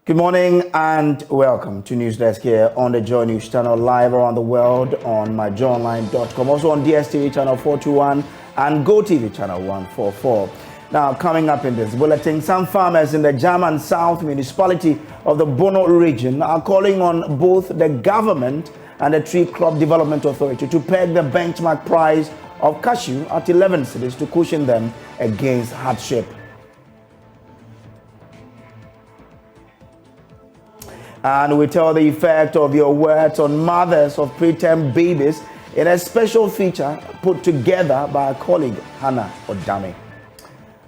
Good morning and welcome to News Desk here on the Joy News channel, live around the world on myjoyonline.com, also on DSTV channel 421 and GoTV channel 144. Now, coming up in this bulletin, some farmers in the German South municipality of the Bono region are calling on both the government and the Tree Crop Development Authority to peg the benchmark price of cashew at 11 cities to cushion them against hardship. And we tell the effect of your words on mothers of preterm babies in a special feature put together by our colleague Hannah Odame.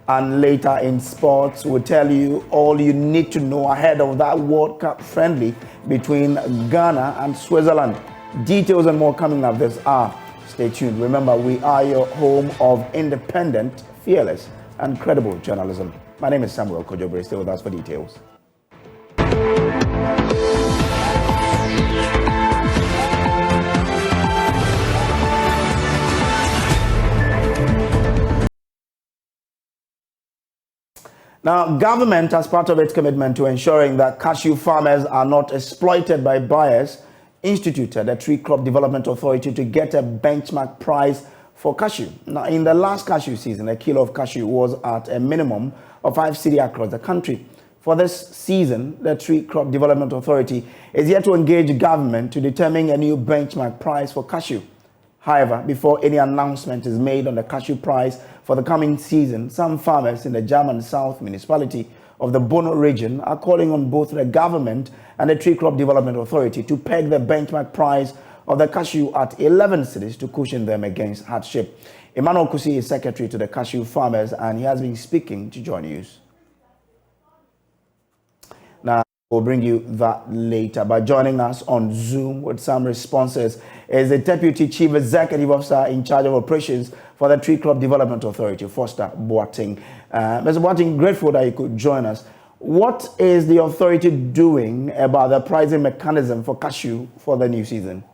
And later in sports, we'll tell you all you need to know ahead of that World Cup friendly between Ghana and Switzerland. Details and more coming up this hour. Stay tuned. Remember, we are your home of independent, fearless, and credible journalism. My name is Samuel Kojo. Stay with us for details. Now, government, as part of its commitment to ensuring that cashew farmers are not exploited by buyers, instituted a Tree Crop Development Authority to get a benchmark price for cashew. Now, in the last cashew season, a kilo of cashew was at a minimum of 5 cedi across the country. For this season, the Tree Crop Development Authority is yet to engage government to determine a new benchmark price for cashew. However, before any announcement is made on the cashew price for the coming season, some farmers in the German South municipality of the Bono region are calling on both the government and the Tree Crop Development Authority to peg the benchmark price of the cashew at 11 cities to cushion them against hardship. Emmanuel Kusi is secretary to the cashew farmers, and he has been speaking to JoyNews. Now, we'll bring you that later. But joining us on Zoom with some responses is the Deputy Chief Executive Officer in charge of operations for the Tree Crop Development Authority, Foster Boateng. Mr. Boateng, grateful that you could join us. What is the authority doing about the pricing mechanism for cashew for the new season?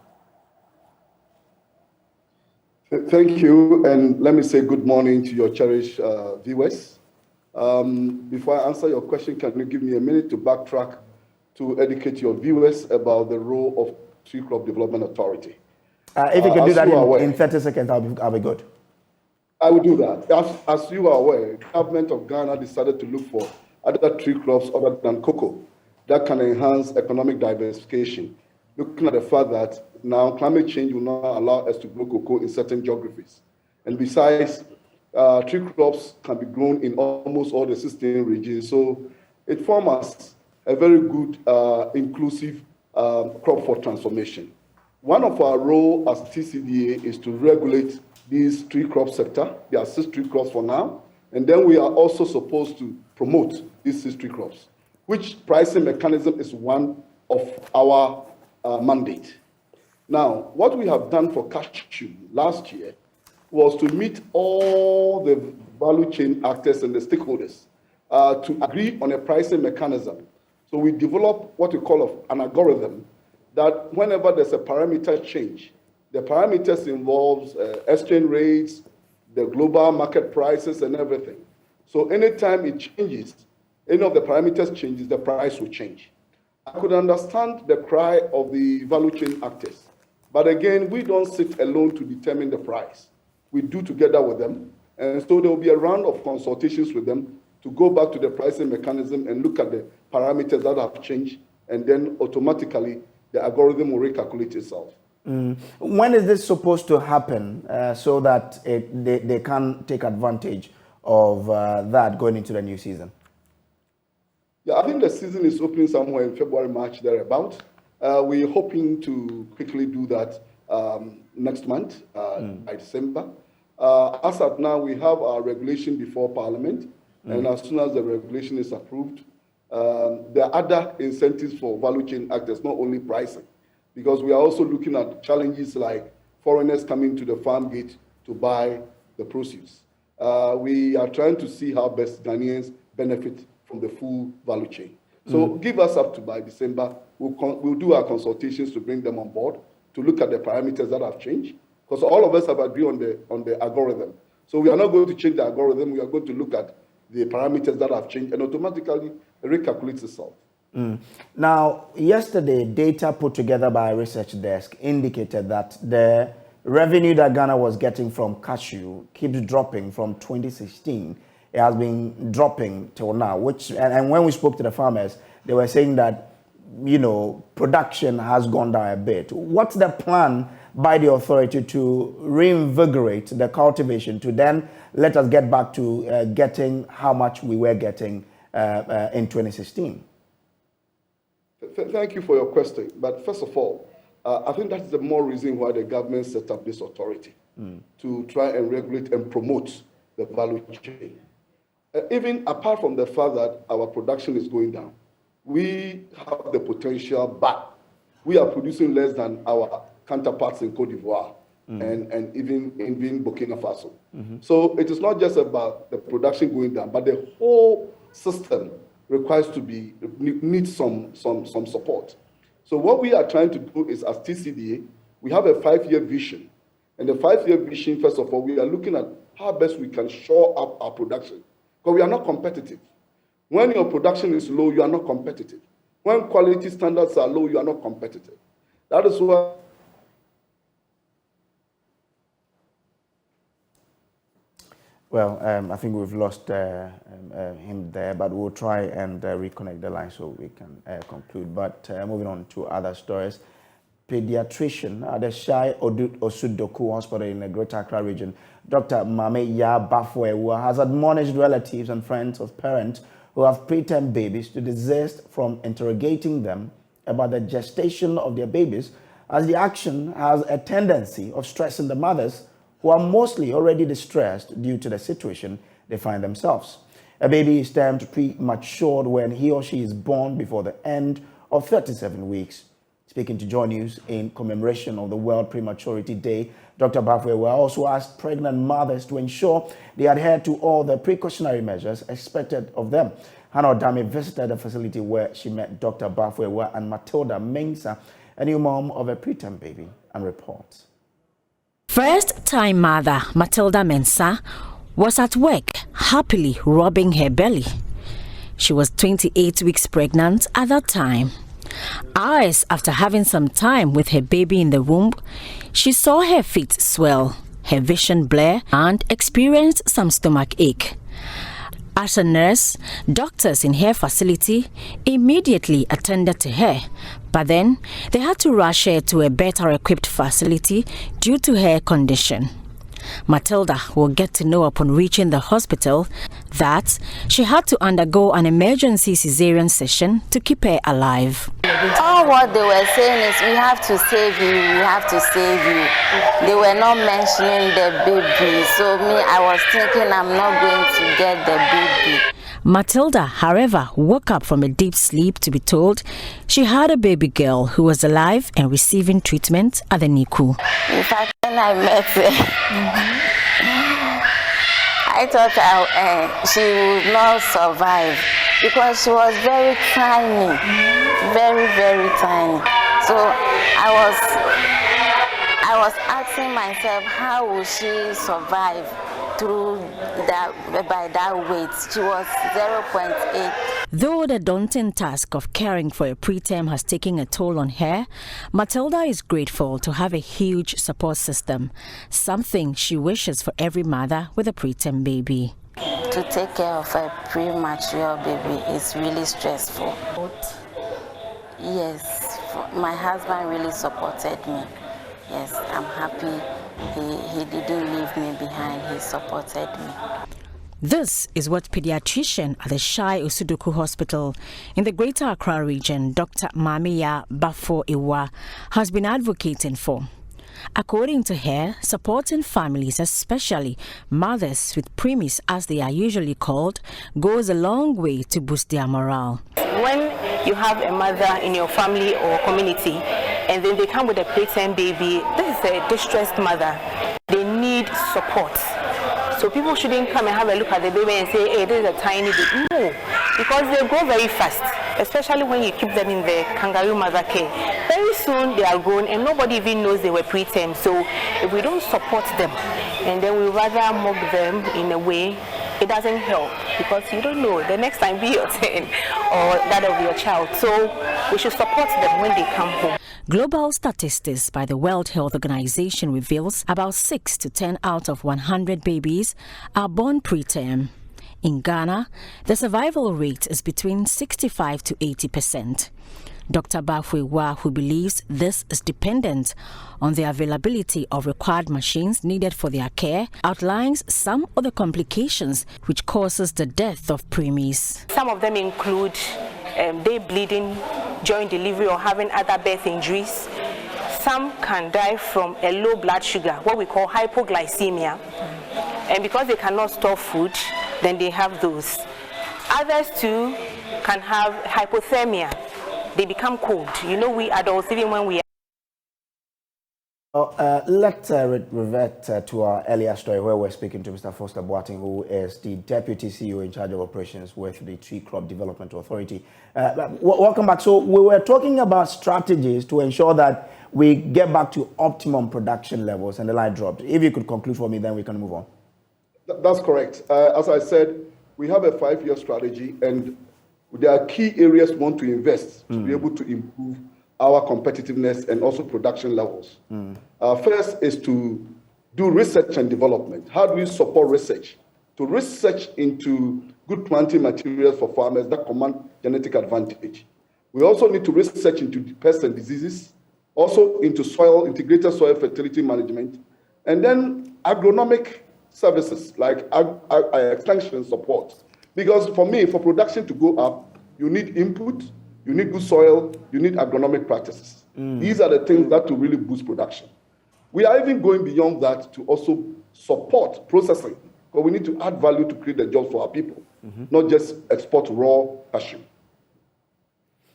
Thank you, and let me say good morning to your cherished viewers. Before I answer your question, can you give me a minute to backtrack to educate your viewers about the role of Tree Crop Development Authority? If you can do that in 30 seconds, I'll be good. I will do that. As you are aware, the government of Ghana decided to look for other tree crops other than cocoa that can enhance economic diversification, looking at the fact that now climate change will not allow us to grow cocoa in certain geographies. And besides, tree crops can be grown in almost all the 16 regions. So it forms a very good, inclusive crop for transformation. One of our roles as TCDA is to regulate these tree crop sector. There are 6 tree crops for now. And then we are also supposed to promote these 6 tree crops, which pricing mechanism is one of our mandate. Now, what we have done for cashew last year was to meet all the value chain actors and the stakeholders to agree on a pricing mechanism. So we developed what we call an algorithm that whenever there's a parameter change, the parameters involves exchange rates, the global market prices, and everything. So anytime it changes, any of the parameters changes, the price will change. I could understand the cry of the value chain actors. But again, we don't sit alone to determine the price. We do together with them. And so there will be a round of consultations with them to go back to the pricing mechanism and look at the parameters that have changed. And then automatically, the algorithm will recalculate itself. When is this supposed to happen so that they can take advantage of that going into the new season? Yeah, I think the season is opening somewhere in February, March, thereabout. We're hoping to quickly do that next month, by December. As of now, we have our regulation before Parliament, and as soon as the regulation is approved, there are other incentives for value chain actors, not only pricing, because we are also looking at challenges like foreigners coming to the farm gate to buy the produce. We are trying to see how best Ghanaians benefit from the full value chain. So give us up to by December. We'll do our consultations to bring them on board to look at the parameters that have changed, because all of us have agreed on the algorithm. So we are not going to change the algorithm. We are going to look at the parameters that have changed and automatically recalculates itself. Now, yesterday, data put together by a research desk indicated that the revenue that Ghana was getting from cashew keeps dropping from 2016. It has been dropping till now, and when we spoke to the farmers, they were saying that, you know, production has gone down a bit. What's the plan by the authority to reinvigorate the cultivation to then let us get back to getting how much we were getting in 2016? Thank you for your question. But first of all, I think that's the more reason why the government set up this authority to try and regulate and promote the value chain. Even apart from the fact that our production is going down, we have the potential, but we are producing less than our counterparts in Cote d'Ivoire and even in Burkina Faso. So it is not just about the production going down, but the whole system requires needs some support. So what we are trying to do is, as TCDA, we have a 5-year vision. And the 5-year vision, first of all, we are looking at how best we can shore up our production. Because we are not competitive. When your production is low, you are not competitive. When quality standards are low, you are not competitive. That is why well, I think we've lost him there, but we'll try and reconnect the line so we can conclude. But moving on to other stories. Pediatrician at the Shai Osudoku Hospital in the Greater Accra region, Dr. Mame Ya Bafwewa, has admonished relatives and friends of parents who have preterm babies to desist from interrogating them about the gestation of their babies, as the action has a tendency of stressing the mothers, who are mostly already distressed due to the situation they find themselves. A baby is termed prematured when he or she is born before the end of 37 weeks. Speaking to JoyNews in commemoration of the World Prematurity Day, Dr. Bafwewa also asked pregnant mothers to ensure they adhere to all the precautionary measures expected of them. Hannah Odame visited the facility where she met Dr. Bafwewa and Matilda Mensah, a new mom of a preterm baby, and reports. First-time mother Matilda Mensah was at work, happily rubbing her belly. She was 28 weeks pregnant at that time. Hours after having some time with her baby in the womb, she saw her feet swell, her vision blur, and experienced some stomach ache. As a nurse, doctors in her facility immediately attended to her, but then they had to rush her to a better equipped facility due to her condition. Matilda will get to know upon reaching the hospital that she had to undergo an emergency cesarean session to keep her alive. All what they were saying is, we have to save you, we have to save you. They were not mentioning the baby, so me, I was thinking I'm not going to get the baby. Matilda, however, woke up from a deep sleep to be told she had a baby girl who was alive and receiving treatment at the NICU. In fact, when I met her, I thought she would not survive because she was very tiny, very, very tiny. So I was asking myself, how will she survive through that, by that weight? She was 0.8. Though the daunting task of caring for a preterm has taken a toll on her, Matilda is grateful to have a huge support system, something she wishes for every mother with a preterm baby. To take care of a premature baby is really stressful. Yes, my husband really supported me. Yes, I'm happy he didn't leave me behind. He supported me. This is what pediatrician at the Shai Osudoku Hospital in the Greater Accra region, Dr. Mame Ya Bafwewa, has been advocating for. According to her, supporting families, especially mothers with preemies as they are usually called, goes a long way to boost their morale. When you have a mother in your family or community and then they come with a preterm baby, this is a distressed mother. They need support. So people shouldn't come and have a look at the baby and say, hey, this is a tiny baby. No, because they grow very fast, especially when you keep them in the kangaroo mother care. Very soon they are grown and nobody even knows they were preterm. So if we don't support them, and then we rather mock them in a way it doesn't help, because you don't know the next time be your turn or that of your child. So we should support them when they come home. Global statistics by the World Health Organization reveals about 6 to 10 out of 100 babies are born preterm. In Ghana, the survival rate is between 65 to 80%. Dr. Bafwewa, who believes this is dependent on the availability of required machines needed for their care, outlines some of the complications which causes the death of preemies. Some of them include day bleeding during delivery or having other birth injuries. Some can die from a low blood sugar, what we call hypoglycemia. And because they cannot store food, then they have those. Others too can have hypothermia. They become cold. You know, we adults, even when we let's revert to our earlier story where we're speaking to Mr. Foster Boateng, who is the Deputy CEO in charge of operations with the Tree Crop Development Authority. Welcome back. So we were talking about strategies to ensure that we get back to optimum production levels, and the line dropped. If you could conclude for me, then we can move on. That's correct. As I said, we have a 5-year strategy, and there are key areas we want to invest to be able to improve our competitiveness and also production levels. First is to do research and development. How do we support research? To research into good planting materials for farmers that command genetic advantage. We also need to research into pests and diseases, also into integrated soil fertility management, and then agronomic services like extension support. Because for me, for production to go up, you need input, you need good soil, you need agronomic practices. These are the things that will really boost production. We are even going beyond that to also support processing, because we need to add value to create the jobs for our people, not just export raw cashew.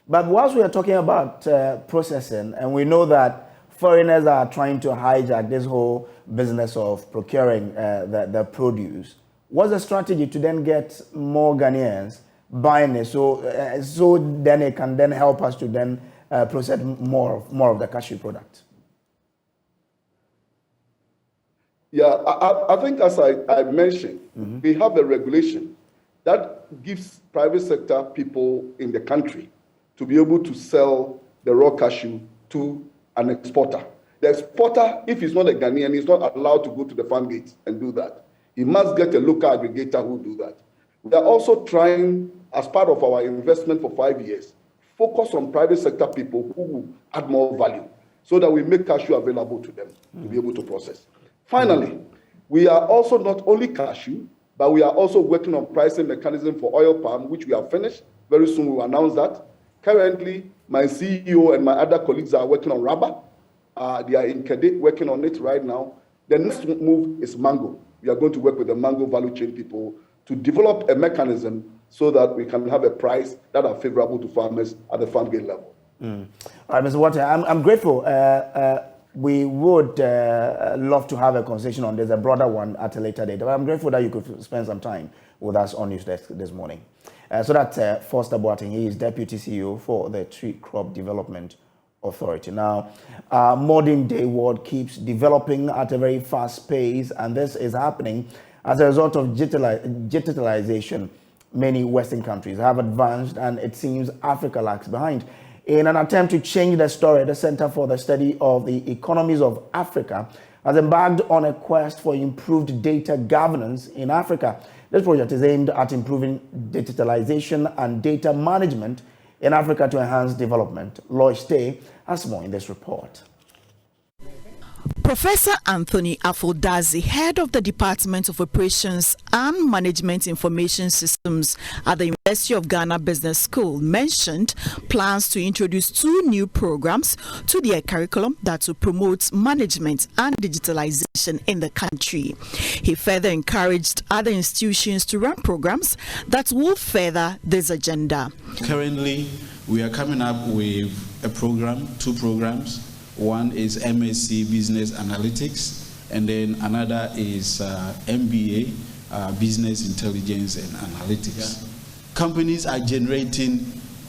But whilst we are talking about processing, and we know that foreigners are trying to hijack this whole business of procuring the produce, what's the strategy to then get more Ghanaians buying it, so then it can then help us to then process more of the cashew product? Yeah, I think as I mentioned, we have a regulation that gives private sector people in the country to be able to sell the raw cashew to an exporter. The exporter, if he's not a Ghanaian, he's not allowed to go to the farm gate and do that. He must get a local aggregator who do that. We are also trying, as part of our investment for 5 years, focus on private sector people who will add more value so that we make cashew available to them to be able to process. Finally, we are also not only cashew, but we are also working on pricing mechanism for oil palm, which we have finished. Very soon we will announce that. Currently, my CEO and my other colleagues are working on rubber. They are in Kede working on it right now. The next move is mango. We are going to work with the mango value chain people to develop a mechanism so that we can have a price that are favorable to farmers at the farm gate level. All right, Mr. Boateng, I'm grateful. We would love to have a conversation on this, a broader one at a later date. But I'm grateful that you could spend some time with us on News Desk this morning. So that's Foster Boateng. He is Deputy CEO for the Tree Crop Development Authority. Now, modern day world keeps developing at a very fast pace, and this is happening as a result of digitalization. Many Western countries have advanced, and it seems Africa lags behind. In an attempt to change the story, the Center for the Study of the Economies of Africa has embarked on a quest for improved data governance in Africa. This project is aimed at improving digitalization and data management in Africa to enhance development. Lois Day has more in this report. Professor Anthony Afodazi, head of the Department of Operations and Management Information Systems at the University of Ghana Business School, mentioned plans to introduce 2 new programs to their curriculum that will promote management and digitalization in the country. He further encouraged other institutions to run programs that will further this agenda. Currently, we are coming up with a program, 2 programs. One is MSc Business Analytics, and then another is MBA Business Intelligence and Analytics. Companies are generating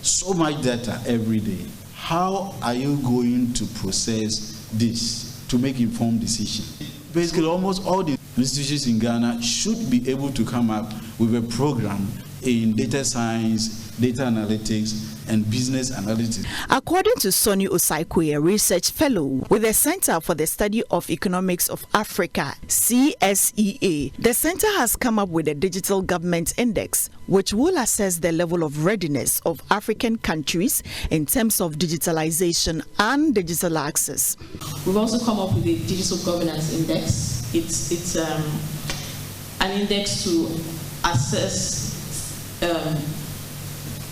so much data every day. How are you going to process this to make informed decisions? Basically, almost all the institutions in Ghana should be able to come up with a program in data science, data analytics, and business analytics. According to Sonny Osaikwe, a research fellow with the Center for the Study of Economics of Africa, CSEA, the center has come up with a digital government index, which will assess the level of readiness of African countries in terms of digitalization and digital access. We've also come up with a digital governance index. It's an index to assess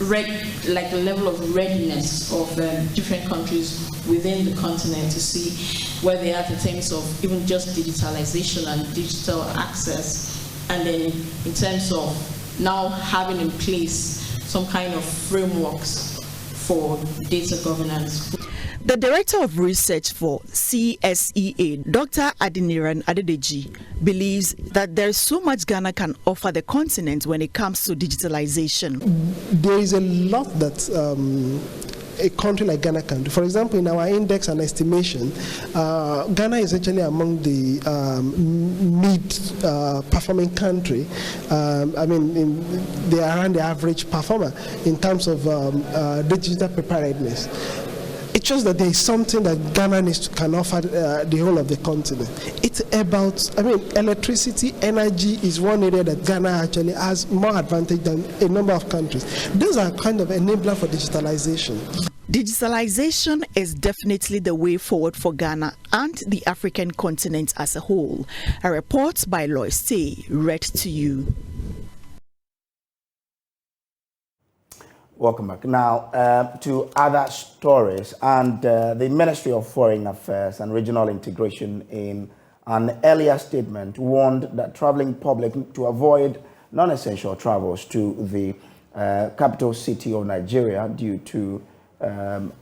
like the level of readiness of different countries within the continent to see where they are in terms of even just digitalization and digital access, and then in terms of now having in place some kind of frameworks for data governance. The Director of Research for CSEA, Dr. Adeniran Adedeji, believes that there is so much Ghana can offer the continent when it comes to digitalization. There is a lot that a country like Ghana can do. For example, in our index and estimation, Ghana is actually among the mid-performing country. They are around the average performer in terms of digital preparedness. It's just that there is something that Ghana can offer the whole of the continent. It's about, electricity, energy is one area that Ghana actually has more advantage than a number of countries. Those are kind of enabler for digitalization. Digitalization is definitely the way forward for Ghana and the African continent as a whole. A report by Lois Tay, read to you. Welcome back. Now to other stories, and the Ministry of Foreign Affairs and Regional Integration in an earlier statement warned that traveling public to avoid non-essential travels to the capital city of Nigeria due to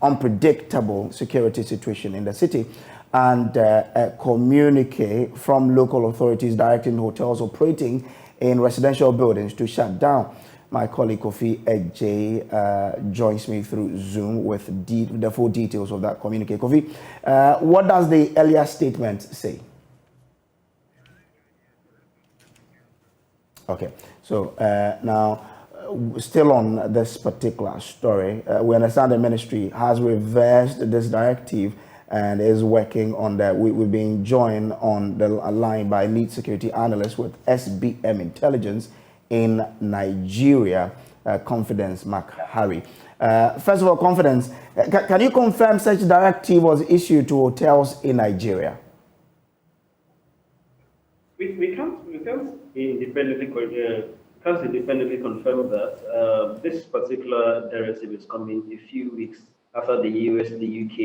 unpredictable security situation in the city, and a communique from local authorities directing hotels operating in residential buildings to shut down. My colleague Kofi Ejay joins me through Zoom with the full details of that communique. Kofi, what does the earlier statement say? Okay, so now, still on this particular story, we understand the ministry has reversed this directive and is working on that. We're being joined on the line by lead security analyst with SBM Intelligence in Nigeria, Confidence McHarry. First of all, Confidence, can you confirm such directive was issued to hotels in Nigeria? We can't independently confirm that. This particular directive is coming a few weeks after the US, the UK,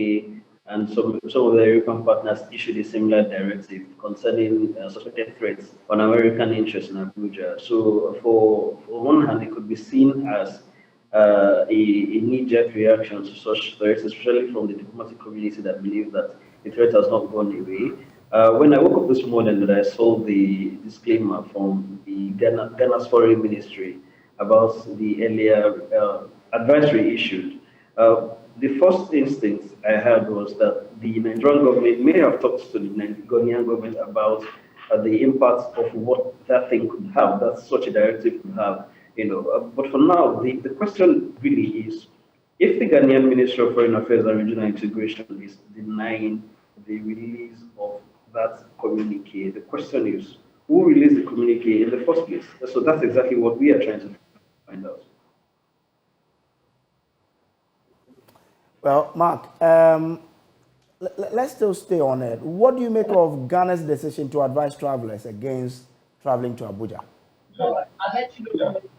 and some of the European partners issued a similar directive concerning suspected threats on American interests in Abuja. So for one hand, it could be seen as a knee-jerk reaction to such threats, especially from the diplomatic community that believe that the threat has not gone away. When I woke up this morning, I saw the disclaimer from the Ghana's Foreign Ministry about the earlier advisory issued. The first instinct I had was that the Nigerian government may have talked to the Ghanaian government about the impact of what that thing could have, that such a directive could have, But for now, the question really is, if the Ghanaian Ministry of Foreign Affairs and Regional Integration is denying the release of that communique, the question is, who released the communique in the first place? So that's exactly what we are trying to find out. Well, Mark, let's still stay on it. What do you make of Ghana's decision to advise travelers against traveling to Abuja?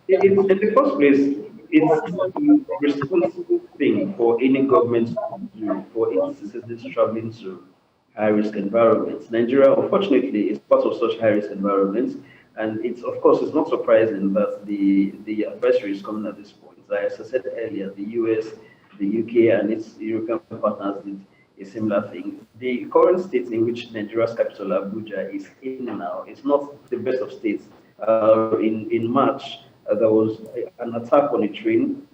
In the first place, it's a responsible thing for any government to do for its citizens traveling to high-risk environments. Nigeria, unfortunately, is part of such high-risk environments, and it's not surprising that the advisory is coming at this point. As I said earlier, the US, the UK, and its European partners did a similar thing. The current state in which Nigeria's capital, Abuja, is in now is not the best of states. In March, there was an attack on a train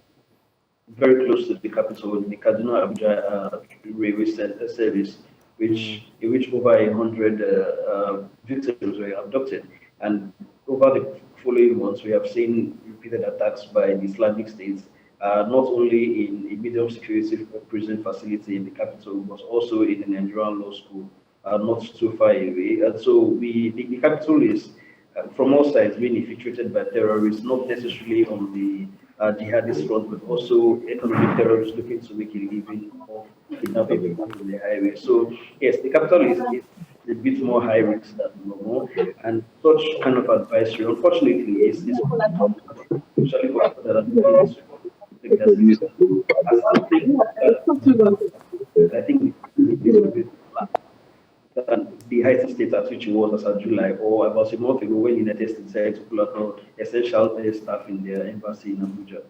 very close to the capital, the Kaduna Abuja railway service, in which over 100 victims were abducted. And over the following months, we have seen repeated attacks by the Islamic State, not only in a medium security prison facility in the capital, but also in the Nigerian law school, not too far away. And so the capital is, from all sides, being infiltrated by terrorists, not necessarily on the jihadist front, but also economic terrorists looking to make a living off kidnapping people on the highway. So yes, the capital is a bit more high risk than normal, and such kind of advisory, unfortunately, is especially for people that are looking to take their citizens. As something I think this will be than the heightened state at which it was as of July, or about a month ago when the United States decided to pull out essential staff in their embassy in Abuja.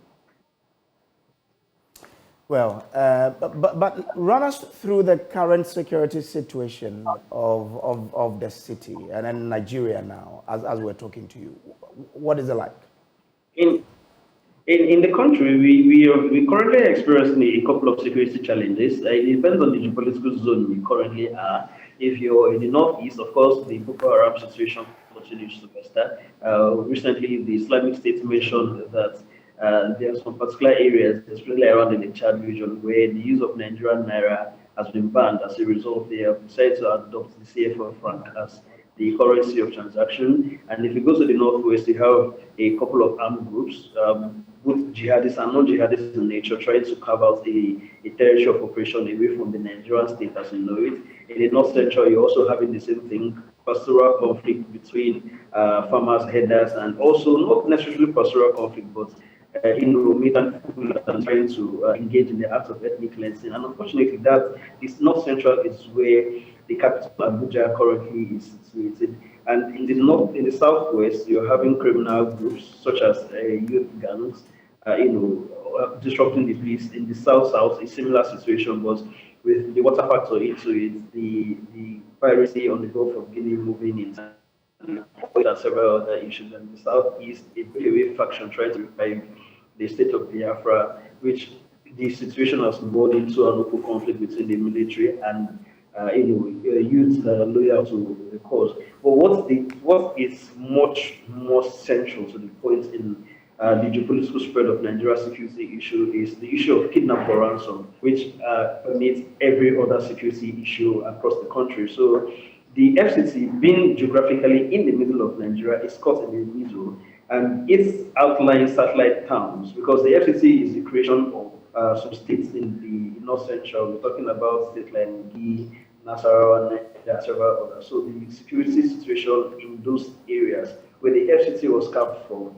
Well, but run us through the current security situation of the city and then Nigeria now, as we're talking to you. What is it like? In the country, we currently experiencing a couple of security challenges. It depends on the geopolitical zone we currently are. If you're in the northeast, of course, the Boko Haram situation continues to fester. Recently, the Islamic State mentioned that there are some particular areas, especially around in the Chad region, where the use of Nigerian naira has been banned. As a result, they have decided to adopt the CFA franc as the currency of transaction. And if you go to the northwest, you have a couple of armed groups, both jihadists and non-jihadists in nature, trying to carve out a territory of operation away from the Nigerian state as we know it. In the north central, you're also having the same thing, pastoral conflict between farmers, herders, and also not necessarily pastoral conflict, but militant people are trying to engage in the act of ethnic cleansing. And unfortunately, that is north central is where the capital Abuja currently is situated. And in the southwest, you're having criminal groups such as youth gangs, disrupting the peace. In the south, a similar situation, but with the water factor into it, the piracy on the Gulf of Guinea moving into and several other issues. And the southeast, a breakaway faction trying to revive the state of Biafra, which the situation has moved into an open conflict between the military and youth loyal to the cause. But what is much more central to the point in the geopolitical spread of Nigeria's security issue is the issue of kidnap for ransom, which permeates every other security issue across the country. So the FCT, being geographically in the middle of Nigeria, is caught in the middle, and it's outlying satellite towns, because the FCT is the creation of some states in the north central. We're talking about states like Gi, Nasarawa, and several others. So the security situation in those areas where the FCT was carved from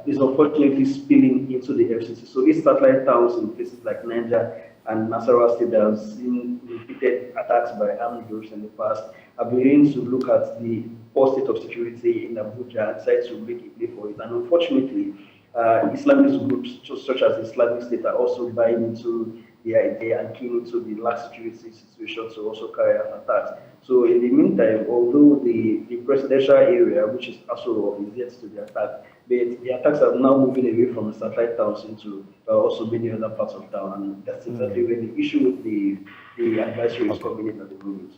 is unfortunately spilling into the FCT. So these satellite towns in places like Niger and Nasarawa State that have seen repeated attacks by armed groups in the past have been willing to look at the poor state of security in Abuja and decide to make a play for it. And unfortunately, Islamist groups such as the Islamic State are also buying into the idea and keen into the lax security situation to also carry out attacks. So in the meantime, although the presidential area, which is also is yet to be attacked, but the attacks are now moving away from the satellite towns into also many other parts of town, and that's exactly where the issue with the advisory is coming in at the moment.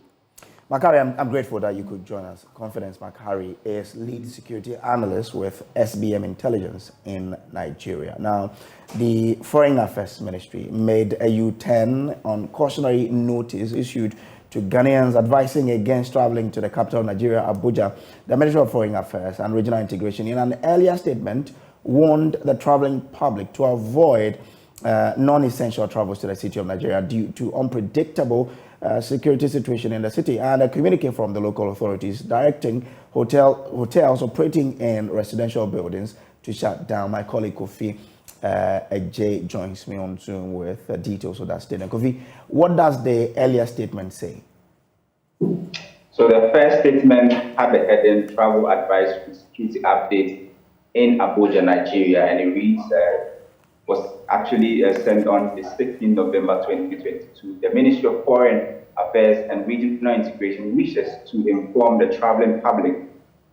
Makari, I'm grateful that you could join us. Confidence Makari is lead security analyst with SBM Intelligence in Nigeria. Now, the Foreign Affairs Ministry made a U-turn on cautionary notice issued to Ghanaians advising against traveling to the capital of Nigeria, Abuja. The Ministry of Foreign Affairs and Regional Integration, in an earlier statement, warned the traveling public to avoid non-essential travels to the city of Nigeria due to unpredictable security situation in the city, and a communique from the local authorities directing hotels operating in residential buildings to shut down. My colleague Kofi J joins me on Zoom with details of that statement. Kofi, what does the earlier statement say? So the first statement had the heading Travel Advisory Security Update in Abuja, Nigeria, and it reads, was actually sent on the 16th November 2022. The Ministry of Foreign Affairs and Regional Integration wishes to inform the traveling public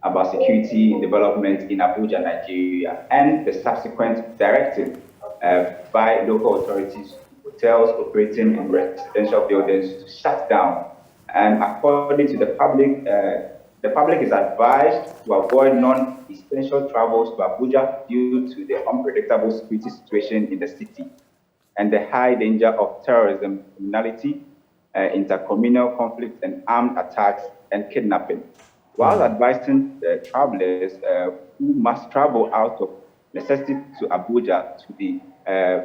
about security development in Abuja, Nigeria, and the subsequent directive by local authorities, hotels operating in residential buildings to shut down And according to the public is advised to avoid non-essential travels to Abuja due to the unpredictable security situation in the city and the high danger of terrorism, criminality, intercommunal conflict, and armed attacks and kidnapping. While advising travelers who must travel out of necessity to Abuja to be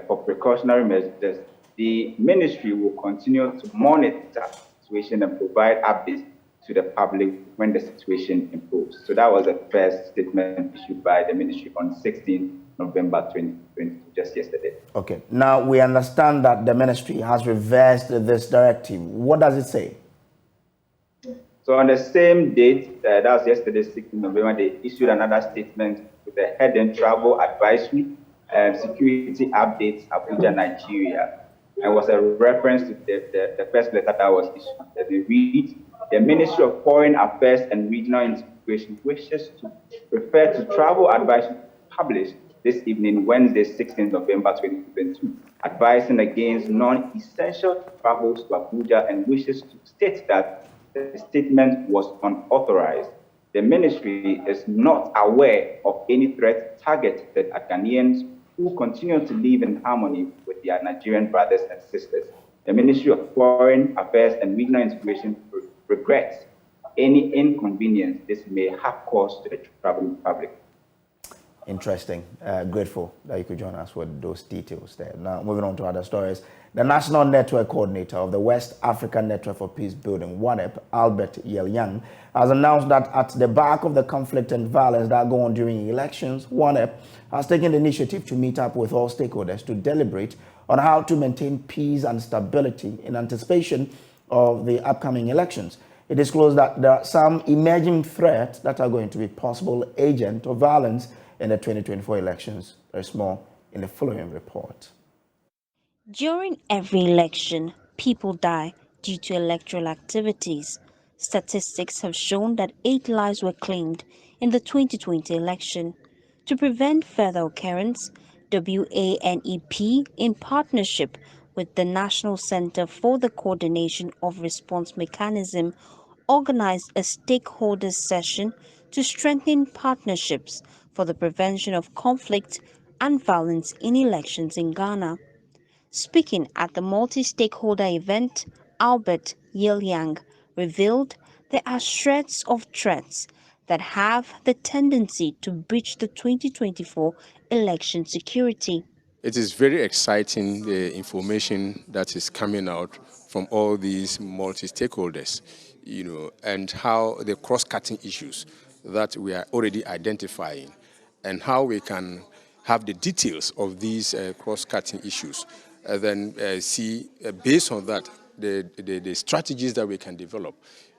for precautionary measures, the ministry will continue to monitor the situation and provide updates to the public when the situation improves. So that was the first statement issued by the ministry on 16 November 2022, just yesterday. Okay. Now, we understand that the ministry has reversed this directive. What does it say? So on the same date, that was yesterday, 16 November, they issued another statement with the heading Travel Advisory Security Updates Abuja, Nigeria. And was a reference to the first letter that was issued. That they read, the Ministry of Foreign Affairs and Regional Integration wishes to refer to travel advisory published this evening, Wednesday, 16 November 2022, advising against non-essential travels to Abuja and wishes to state that the statement was unauthorized. The ministry is not aware of any threat targeted at Ghanaians who continue to live in harmony with their Nigerian brothers and sisters. The Ministry of Foreign Affairs and Regional Integration regrets any inconvenience this may have caused to the traveling public. Interesting. Grateful that you could join us with those details there. Now, moving on to other stories. The National Network Coordinator of the West African Network for Peace Building, WANEP, Albert Yelyang, has announced that at the back of the conflict and violence that go on during elections, WANEP has taken the initiative to meet up with all stakeholders to deliberate on how to maintain peace and stability in anticipation of the upcoming elections. It disclosed that there are some emerging threats that are going to be possible agent of violence in the 2024 elections. There's more in the following report. During every election, people die due to electoral activities. Statistics have shown that 8 lives were claimed in the 2020 election. To prevent further occurrence, WANEP, in partnership with the National Center for the Coordination of Response Mechanism, organized a stakeholders session to strengthen partnerships for the prevention of conflict and violence in elections in Ghana. Speaking at the multi-stakeholder event, Albert Yelyang revealed there are shreds of threats that have the tendency to breach the 2024 election security. It is very exciting, the information that is coming out from all these multi-stakeholders, and how the cross-cutting issues that we are already identifying and how we can have the details of these cross-cutting issues, then see, based on that, the strategies that we can develop.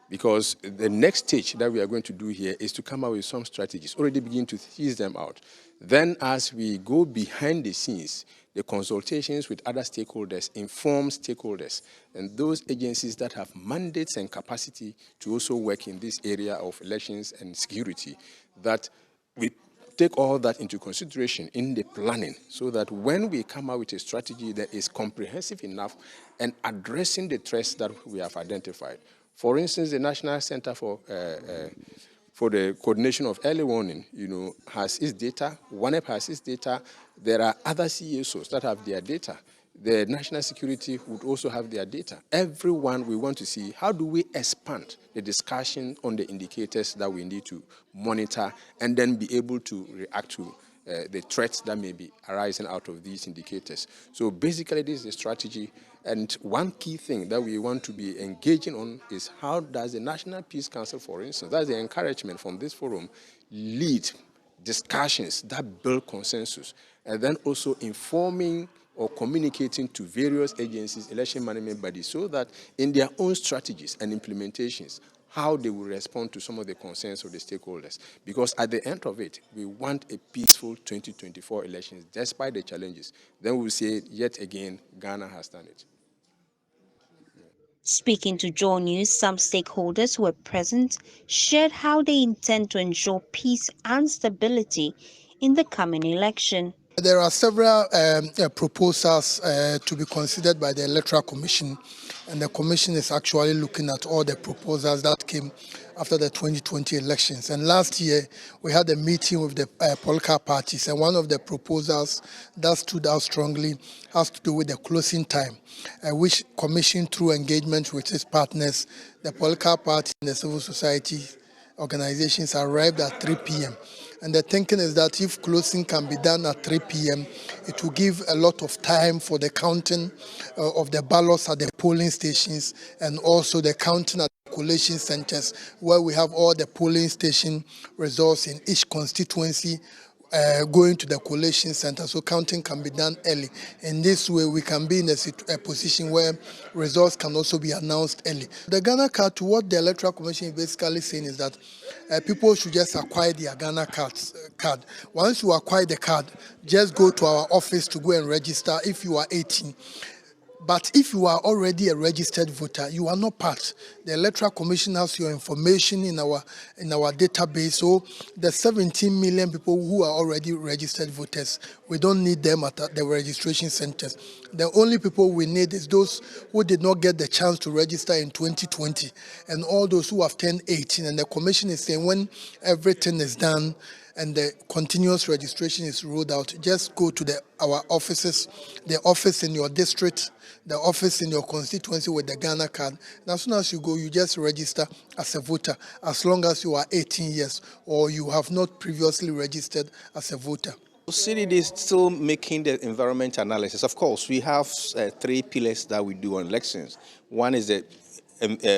Because the next stage that we are going to do here is to come out with some strategies, already begin to tease them out. Then as we go behind the scenes, the consultations with other stakeholders, inform stakeholders, and those agencies that have mandates and capacity to also work in this area of elections and security, that we take all that into consideration in the planning so that when we come out with a strategy that is comprehensive enough and addressing the threats that we have identified. For instance, the National Center for the Coordination of Early Warning, has its data. WANEP has its data. There are other CSOs that have their data. The national security would also have their data. Everyone, we want to see how do we expand the discussion on the indicators that we need to monitor and then be able to react to the threats that may be arising out of these indicators. So basically, this is a strategy. And one key thing that we want to be engaging on is how does the National Peace Council, for instance, that's the encouragement from this forum, lead discussions that build consensus, and then also informing or communicating to various agencies, election management bodies, so that in their own strategies and implementations, how they will respond to some of the concerns of the stakeholders. Because at the end of it, we want a peaceful 2024 elections, despite the challenges. Then we'll say, yet again, Ghana has done it. Speaking to JoyNews, some stakeholders who were present shared how they intend to ensure peace and stability in the coming election. There are several proposals to be considered by the Electoral Commission and the Commission is actually looking at all the proposals that came after the 2020 elections. And last year, we had a meeting with the political parties, and one of the proposals that stood out strongly has to do with the closing time, which Commission, through engagement with its partners, the political party and the civil society organizations, arrived at 3 p.m. And the thinking is that if closing can be done at 3 p.m., it will give a lot of time for the counting of the ballots at the polling stations and also the counting at the collation centers, where we have all the polling station results in each constituency going to the collation center, so counting can be done early. In this way, we can be in a position where results can also be announced early. The Ghana card, to what the Electoral Commission is basically saying is that people should just acquire their Ghana card. Once you acquire the card, just go to our office to go and register if you are 18. But if you are already a registered voter, you are not part. The Electoral Commission has your information in our database. So the 17 million people who are already registered voters, we don't need them at the registration centers. The only people we need is those who did not get the chance to register in 2020 and all those who have turned 18. And the Commission is saying when everything is done and the continuous registration is rolled out, just go to our offices, the office in your district, the office in your constituency with the Ghana card. And as soon as you go, you just register as a voter, as long as you are 18 years or you have not previously registered as a voter. CDD is still making the environment analysis. Of course, we have 3 pillars that we do on elections. One is the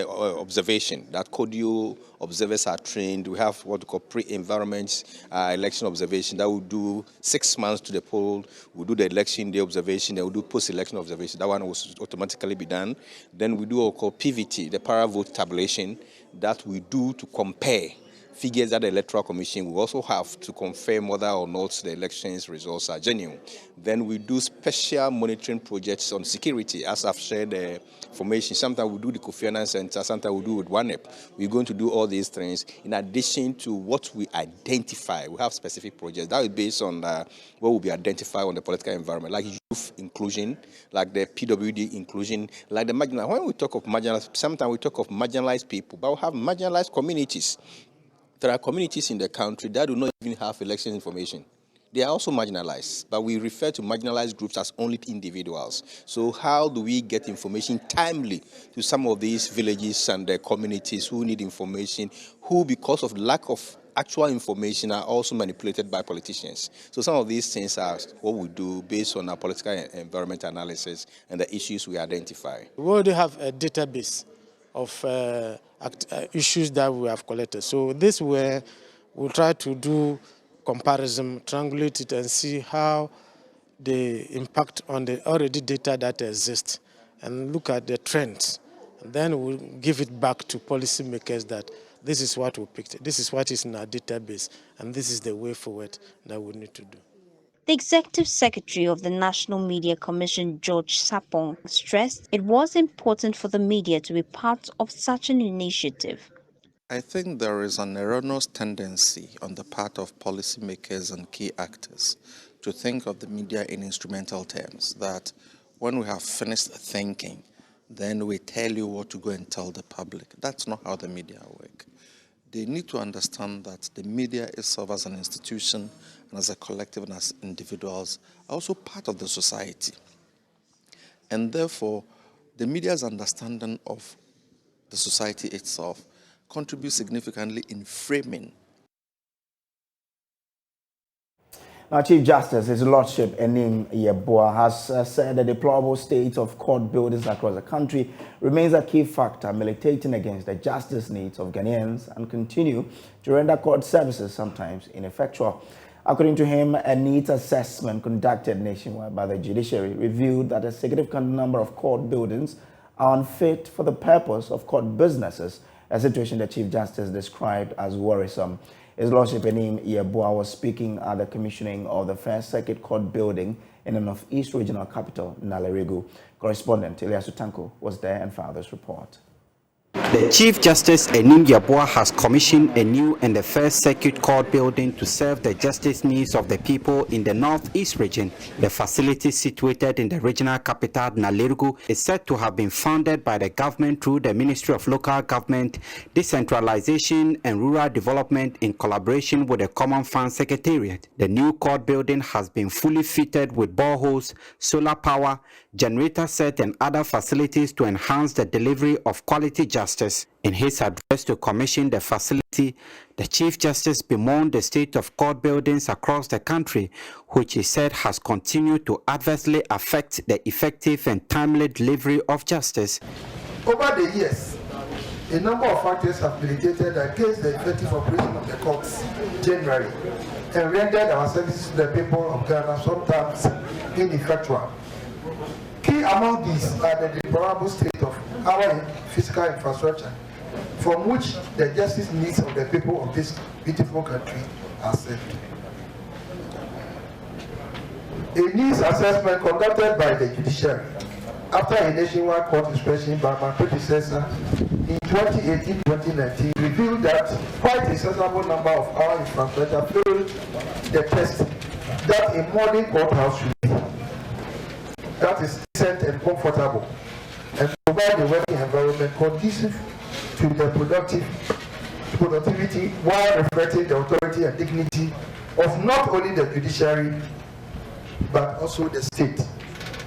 observation, that Kojo observers are trained. We have what we call pre-environment election observation that will do 6 months to the poll. We'll do the election day observation, then we'll do post-election observation. That one will automatically be done. Then we do what we call PVT, the para-vote tabulation, that we do to compare figures that the Electoral Commission will also have to confirm whether or not the elections results are genuine. Then we do special monitoring projects on security, as I've shared the information. Sometimes we do the Kofi Annan Center, sometimes we do with OneUp. We're going to do all these things in addition to what we identify. We have specific projects that is based on what will be identified on the political environment, like youth inclusion, like the PWD inclusion, like the marginalized. When we talk of marginalized, sometimes we talk of marginalized people, but we have marginalized communities. There are communities in the country that do not even have election information. They are also marginalized, but we refer to marginalized groups as only individuals. So how do we get information timely to some of these villages and the communities who need information, who because of lack of actual information are also manipulated by politicians? So some of these things are what we do based on our political environment analysis and the issues we identify. We already have a database of issues that we have collected. So this way, we'll try to do comparison, triangulate it, and see how they impact on the already data that exists, and look at the trends. And then we'll give it back to policymakers that this is what we picked, this is what is in our database, and this is the way forward that we need to do. The Executive Secretary of the National Media Commission, George Sapong, stressed it was important for the media to be part of such an initiative. I think there is an erroneous tendency on the part of policymakers and key actors to think of the media in instrumental terms, that when we have finished thinking, then we tell you what to go and tell the public. That's not how the media work. They need to understand that the media itself as an institution and as a collective and as individuals are also part of the society. And therefore, the media's understanding of the society itself contributes significantly in framing. Now, Chief Justice, His Lordship Enim Yeboah, has said the deplorable state of court buildings across the country remains a key factor militating against the justice needs of Ghanaians and continue to render court services sometimes ineffectual. According to him, a needs assessment conducted nationwide by the judiciary revealed that a significant number of court buildings are unfit for the purpose of court businesses, a situation the Chief Justice described as worrisome. His Lordship Enim Yeboah was speaking at the commissioning of the First Circuit Court building in the Northeast Regional Capital, Nalarego. Correspondent Elias Utanko was there and filed this report. The Chief Justice Enim Yeboah has commissioned a new and the first circuit court building to serve the justice needs of the people in the Northeast region. The facility, situated in the regional capital Nalerugu, is said to have been funded by the government through the Ministry of Local Government, Decentralization and Rural Development in collaboration with the Common Fund Secretariat. The new court building has been fully fitted with boreholes, solar power, generator set and other facilities to enhance the delivery of quality justice. In his address to commission the facility, the Chief Justice bemoaned the state of court buildings across the country, which he said has continued to adversely affect the effective and timely delivery of justice. Over the years, a number of factors have militated against the effective operation of the courts generally and rendered our services to the people of Ghana sometimes ineffectual. Key among these are the deplorable state of our physical infrastructure, from which the justice needs of the people of this beautiful country are served. A needs assessment conducted by the judiciary after a nationwide court inspection by my predecessor in 2018-2019 revealed that quite a sizable number of our infrastructure failed the test that a modern courthouse should be. That is decent and comfortable and provide a working environment conducive to the productivity while reflecting the authority and dignity of not only the judiciary but also the state.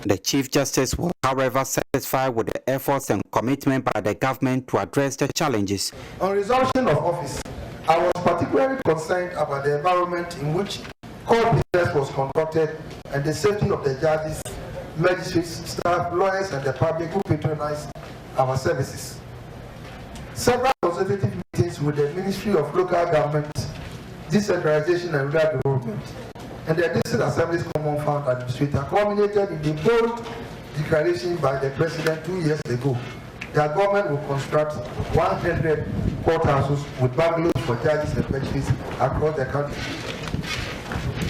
The Chief Justice was, however, satisfied with the efforts and commitment by the government to address the challenges. On resumption of office, I was particularly concerned about the environment in which court business was conducted and the safety of the judges, magistrates, staff, lawyers, and the public who patronize our services. Several consultative meetings with the Ministry of Local Government, Decentralization and Rural Development, and the District Assembly's Common Fund Administrator culminated in the bold declaration by the President 2 years ago that government will construct 100 courthouses with bungalows for judges and magistrates across the country.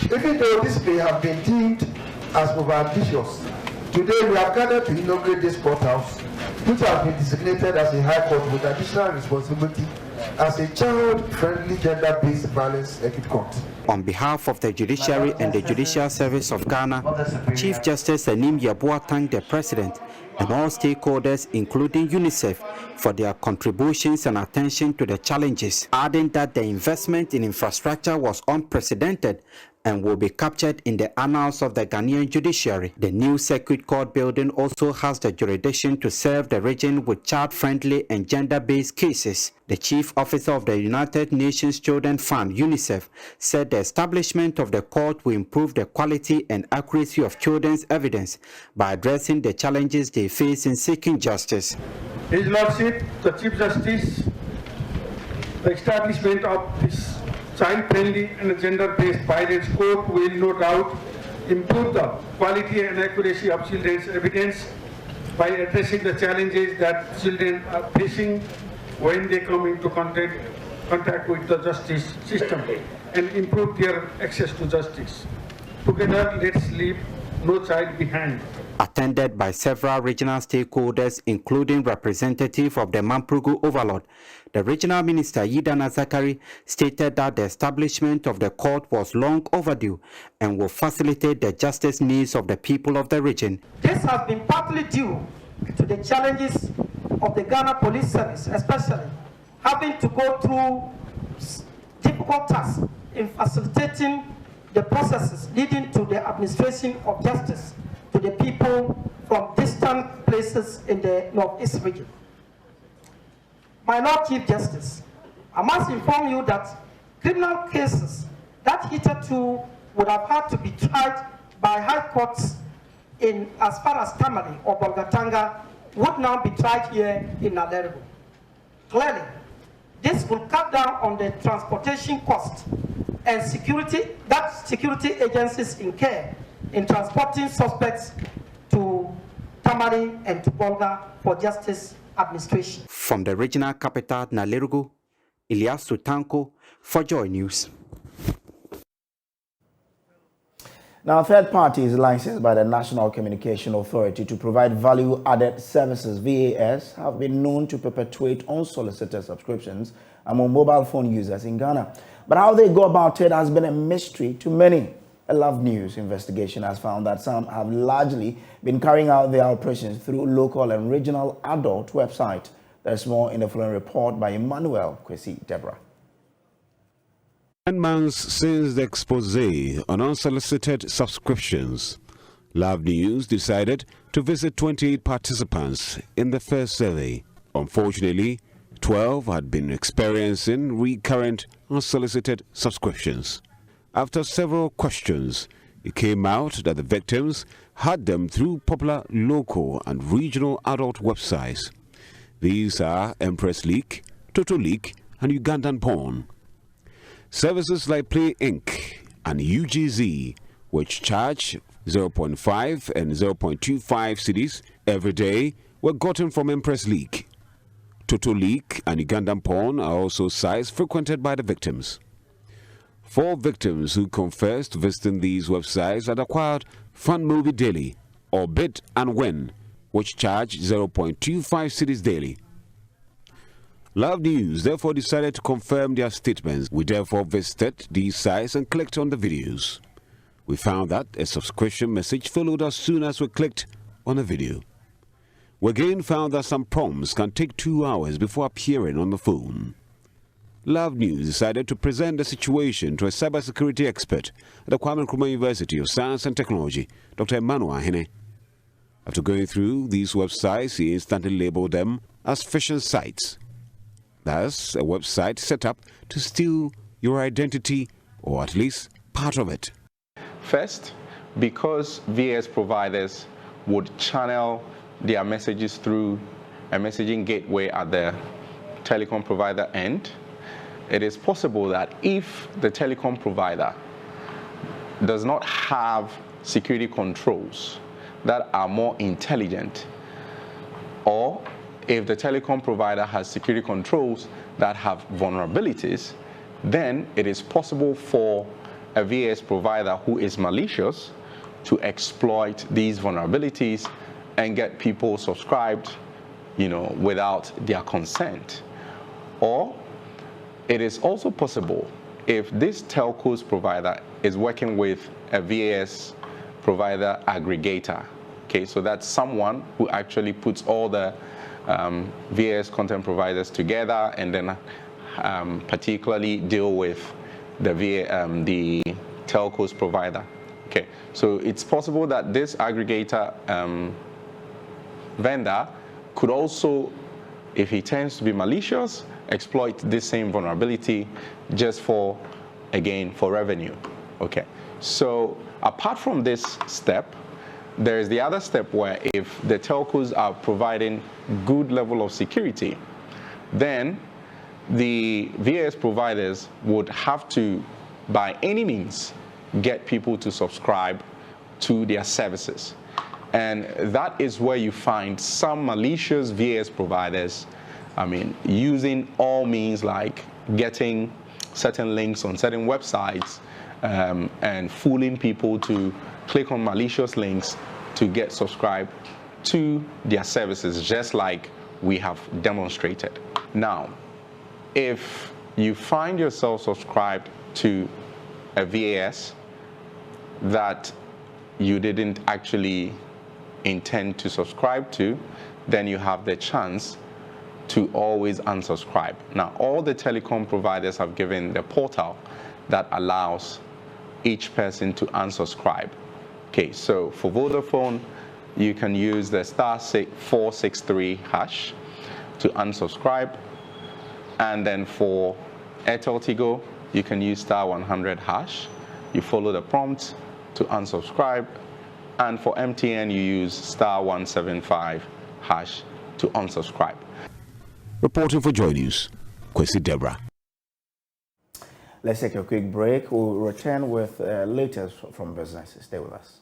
Even though this may have been deemed as over-ambitious, today we have gathered to inaugurate this courthouse, which has been designated as a high court with additional responsibility as a child-friendly, gender-based violence circuit court. On behalf of the Judiciary and the Judicial Service of Ghana, Chief Justice Enim Yeboah thanked the President and all stakeholders, including UNICEF, for their contributions and attention to the challenges, adding that the investment in infrastructure was unprecedented and will be captured in the annals of the Ghanaian judiciary. The new circuit court building also has the jurisdiction to serve the region with child-friendly and gender-based cases. The chief officer of the United Nations Children Fund, UNICEF, said the establishment of the court will improve the quality and accuracy of children's evidence by addressing the challenges they face in seeking justice. His Lordship, the Chief Justice, the establishment of this child-friendly and gender-based violence court will no doubt improve the quality and accuracy of children's evidence by addressing the challenges that children are facing when they come into contact with the justice system and improve their access to justice. Together, let's leave no child behind. Attended by several regional stakeholders, including representatives of the Mamprugu Overlord, the regional minister Yidana Zakari stated that the establishment of the court was long overdue and will facilitate the justice needs of the people of the region. This has been partly due to the challenges of the Ghana Police Service, especially having to go through difficult tasks in facilitating the processes leading to the administration of justice to the people from distant places in the Northeast region. My Lord Chief Justice, I must inform you that criminal cases that hitherto would have had to be tried by high courts in as far as Tamale or Bolgatanga would now be tried here in Nalerugu. Clearly, this will cut down on the transportation cost and security agencies incur in transporting suspects to Tamale and to Bolga for justice administration. From the regional capital, Nalerugu, Ilyasu Tanko for JoyNews. Now, third parties licensed by the National Communication Authority to provide value-added services, VAS, have been known to perpetuate unsolicited subscriptions among mobile phone users in Ghana. But how they go about it has been a mystery to many. A Love News investigation has found that some have largely been carrying out their operations through local and regional adult websites. There's more in the following report by Emmanuel Kwesi Deborah. 10 months since the expose on unsolicited subscriptions, Love News decided to visit 28 participants in the first survey. Unfortunately, 12 had been experiencing recurrent unsolicited subscriptions. After several questions, it came out that the victims had them through popular local and regional adult websites. These are Empress Leak, Toto Leak, and Ugandan Porn. Services like Play Inc. and UGZ, which charge 0.5 and 0.25 cedis every day, were gotten from Empress Leak. Toto Leak and Ugandan Porn are also sites frequented by the victims. 4 victims who confessed visiting these websites had acquired Fun Movie Daily or Bid and Win, which charge 0.25 cedis daily. Love News therefore decided to confirm their statements. We therefore visited these sites and clicked on the videos. We found that a subscription message followed as soon as we clicked on a video. We again found that some prompts can take 2 hours before appearing on the phone. Love News decided to present the situation to a cybersecurity expert at the Kwame Nkrumah University of Science and Technology, Dr. Emmanuel Ahene. After going through these websites, he instantly labeled them as phishing sites. Thus, a website set up to steal your identity, or at least part of it. First, because VAS providers would channel their messages through a messaging gateway at the telecom provider end, it is possible that if the telecom provider does not have security controls that are more intelligent, or if the telecom provider has security controls that have vulnerabilities, then it is possible for a VAS provider who is malicious to exploit these vulnerabilities and get people subscribed, without their consent. Or it is also possible if this telco's provider is working with a VAS provider aggregator. Okay, so that's someone who actually puts all the VAS content providers together and then particularly deal with the telco's provider. Okay, so it's possible that this aggregator vendor could also, if he tends to be malicious, exploit this same vulnerability just for revenue. Okay, so apart from this step, there is the other step where if the telcos are providing good level of security, then the VAS providers would have to, by any means, get people to subscribe to their services. And that is where you find some malicious VAS providers, using all means like getting certain links on certain websites and fooling people to click on malicious links to get subscribed to their services, just like we have demonstrated. Now, if you find yourself subscribed to a VAS that you didn't actually intend to subscribe to, then you have the chance to always unsubscribe. Now, all the telecom providers have given the portal that allows each person to unsubscribe. Okay, so for Vodafone, you can use the *463# to unsubscribe. And then for Airtel Tigo, you can use *100#. You follow the prompt to unsubscribe. And for MTN, you use *175# to unsubscribe. Reporting for JoyNews, Kwesi Deborah. Let's take a quick break. We'll return with latest from business. Stay with us.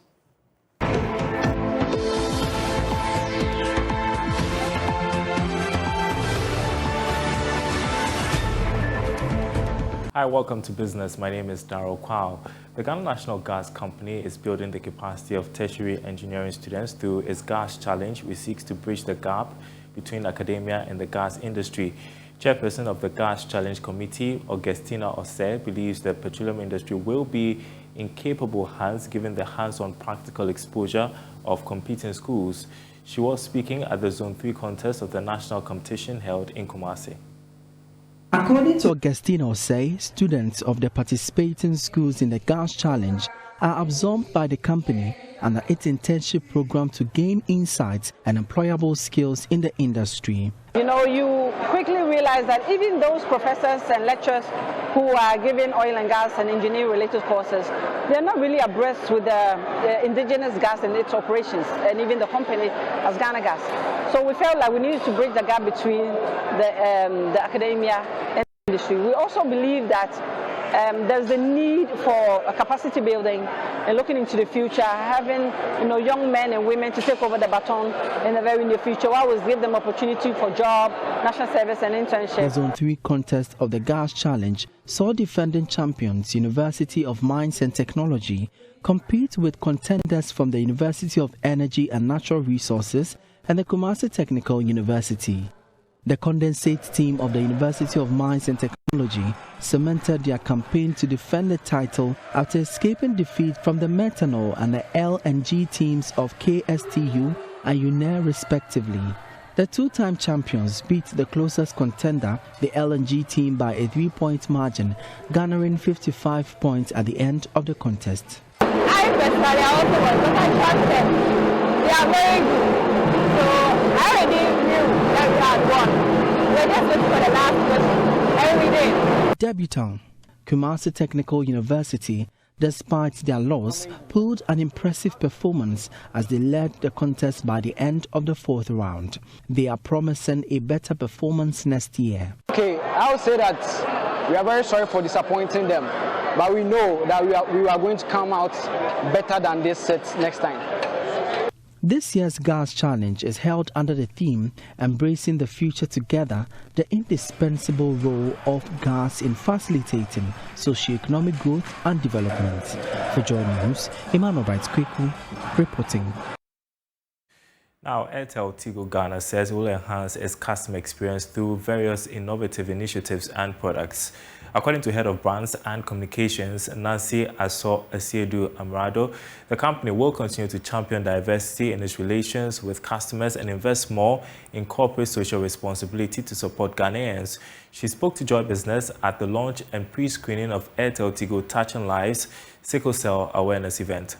Hi, welcome to Business. My name is Darryl Kwao. The Ghana National Gas Company is building the capacity of tertiary engineering students through its Gas Challenge, which seeks to bridge the gap between academia and the gas industry. Chairperson of the Gas Challenge Committee, Augustina Osei, believes the petroleum industry will be in capable hands given the hands-on practical exposure of competing schools. She was speaking at the Zone 3 contest of the national competition held in Kumasi. According to Augustina Osei, students of the participating schools in the Gas Challenge are absorbed by the company and its internship program to gain insights and employable skills in the industry. You know, you quickly realize that even those professors and lecturers who are giving oil and gas and engineering related courses, they're not really abreast with the indigenous gas and its operations, and even the company as Ghana Gas. So we felt like we needed to bridge the gap between the academia and the industry. We also believe that there's a need for a capacity building and looking into the future, having young men and women to take over the baton in the very near future. We always give them opportunity for job, national service and internship. The Zone 3 contest of the Gas Challenge saw defending champions University of Mines and Technology compete with contenders from the University of Energy and Natural Resources and the Kumasi Technical University. The condensate team of the University of Mines and Technology cemented their campaign to defend the title after escaping defeat from the methanol and the LNG teams of KSTU and UNER respectively. The two-time champions beat the closest contender, the LNG team, by a 3-point margin, garnering 55 points at the end of the contest. I personally also was, but I trust them. They are very good. So I already knew that we had won. We're just looking for the last question every day. Debutant Kumasi Technical University, despite their loss, pulled an impressive performance as they led the contest by the end of the 4th round. They are promising a better performance next year. Okay, I would say that we are very sorry for disappointing them, but we know that we are going to come out better than this set next time. This year's Gas Challenge is held under the theme Embracing the Future Together, the indispensable role of gas in facilitating socio-economic growth and development. For JoyNews, Emmanuel Kweku reporting. Now, Airtel Tigo Ghana says it will enhance its customer experience through various innovative initiatives and products. According to Head of Brands and Communications, Nancy Asiedu Amrado, the company will continue to champion diversity in its relations with customers and invest more in corporate social responsibility to support Ghanaians. She spoke to Joy Business at the launch and pre-screening of Airtel Tigo Touching Lives Sickle Cell Awareness event.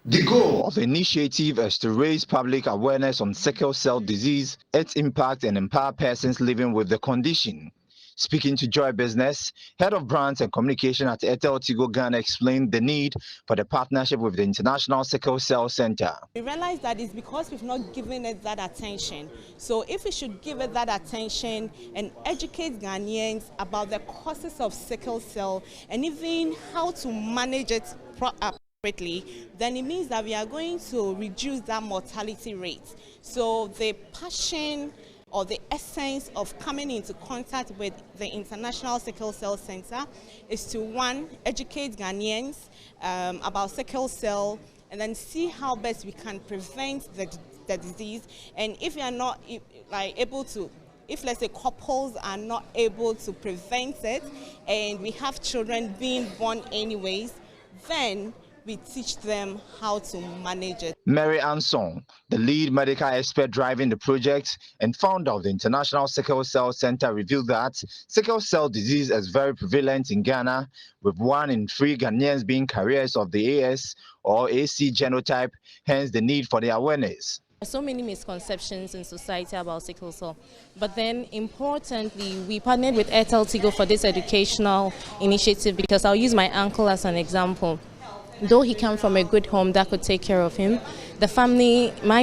The goal of the initiative is to raise public awareness on sickle cell disease, its impact, and empower persons living with the condition. Speaking to Joy Business, Head of Brands and Communication at Airtel Tigo Ghana explained the need for the partnership with the International Sickle Cell Center. We realize that it's because we've not given it that attention. So if we should give it that attention and educate Ghanaians about the causes of sickle cell and even how to manage it appropriately, then it means that we are going to reduce that mortality rate. So the passion or the essence of coming into contact with the International Sickle Cell Center is to, one, educate Ghanaians about sickle cell, and then see how best we can prevent the disease. And if we are not able to, if let's say couples are not able to prevent it, and we have children being born anyways, then we teach them how to manage it. Mary Anson, the lead medical expert driving the project and founder of the International Sickle Cell Center, revealed that sickle cell disease is very prevalent in Ghana, with 1 in 3 Ghanaians being carriers of the AS or AC genotype, hence the need for the awareness. There's so many misconceptions in society about sickle cell, but then importantly, we partnered with Airtel Tigo for this educational initiative because I'll use my uncle as an example. Though he came from a good home that could take care of him, my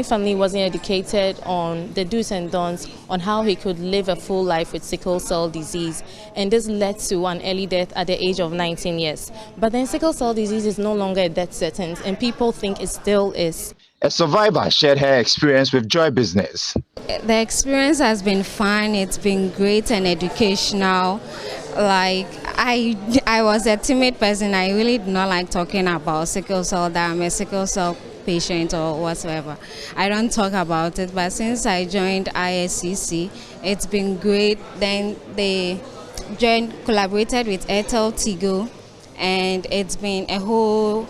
family wasn't educated on the do's and don'ts on how he could live a full life with sickle cell disease. And this led to an early death at the age of 19 years. But then sickle cell disease is no longer a death sentence, and people think it still is. A survivor shared her experience with Joy Business. The experience has been fun, it's been great and educational. Like, I was a timid person. I really did not like talking about sickle cell, that I'm a sickle cell patient or whatsoever. I don't talk about it, but since I joined ISCC, it's been great. Then they collaborated with Airtel Tigo, and it's been a whole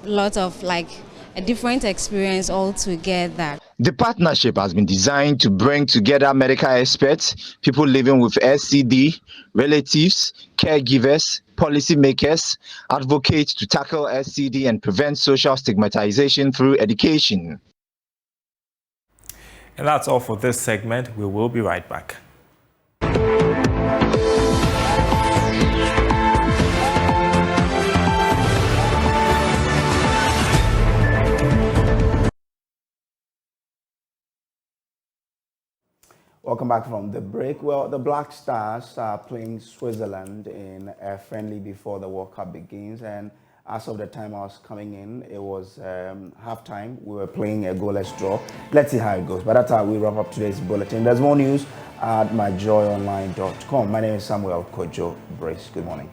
lot of like a different experience altogether. The partnership has been designed to bring together medical experts, people living with SCD, relatives, caregivers, policymakers, advocates to tackle SCD and prevent social stigmatization through education. And that's all for this segment. We will be right back. Welcome back from the break. Well, the Black Stars are playing Switzerland in a friendly before the World Cup begins, and as of the time I was coming in, it was halftime. We were playing a goalless draw. Let's see how it goes. But that's how we wrap up today's bulletin. There's more news at myjoyonline.com. My name is Samuel Kojo. Brace. Good morning.